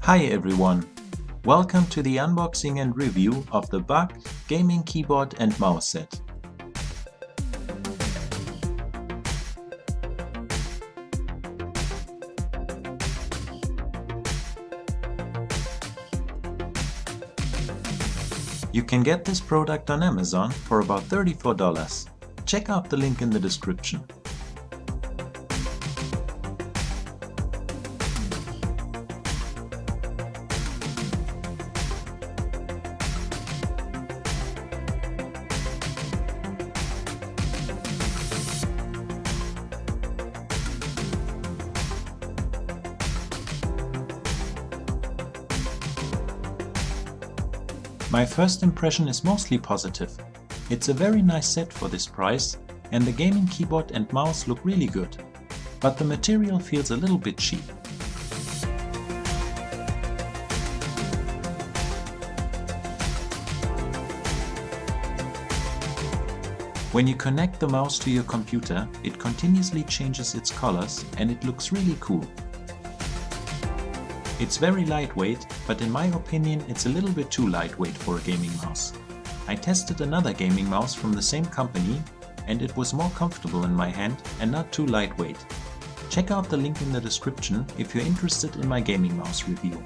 Hi everyone! Welcome to the unboxing and review of the BAKTH gaming keyboard and mouse set. You can get this product on Amazon for about $34. Check out the link in the description. My first impression is mostly positive. It's a very nice set for this price, and the gaming keyboard and mouse look really good. But the material feels a little bit cheap. When you connect the mouse to your computer, it continuously changes its colors and it looks really cool. It's very lightweight, but in my opinion it's a little bit too lightweight for a gaming mouse. I tested another gaming mouse from the same company and it was more comfortable in my hand and not too lightweight. Check out the link in the description if you're interested in my gaming mouse review.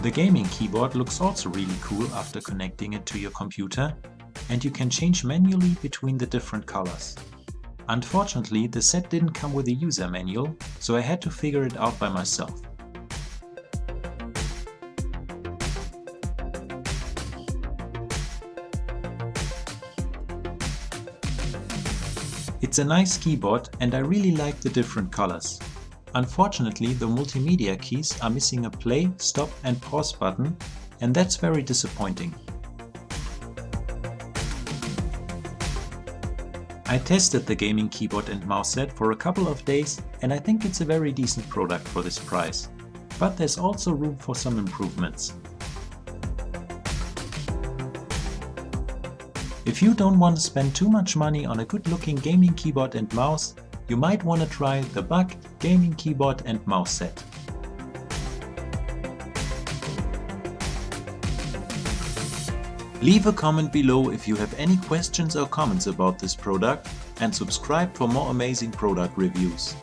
The gaming keyboard looks also really cool after connecting it to your computer, and you can change manually between the different colors. Unfortunately, the set didn't come with a user manual, so I had to figure it out by myself. It's a nice keyboard and I really like the different colors. Unfortunately, the multimedia keys are missing a play, stop and pause button, and that's very disappointing. I tested the gaming keyboard and mouse set for a couple of days and I think it's a very decent product for this price. But there's also room for some improvements. If you don't want to spend too much money on a good-looking gaming keyboard and mouse, you might want to try the BAKTH gaming keyboard and mouse set. Leave a comment below if you have any questions or comments about this product and subscribe for more amazing product reviews.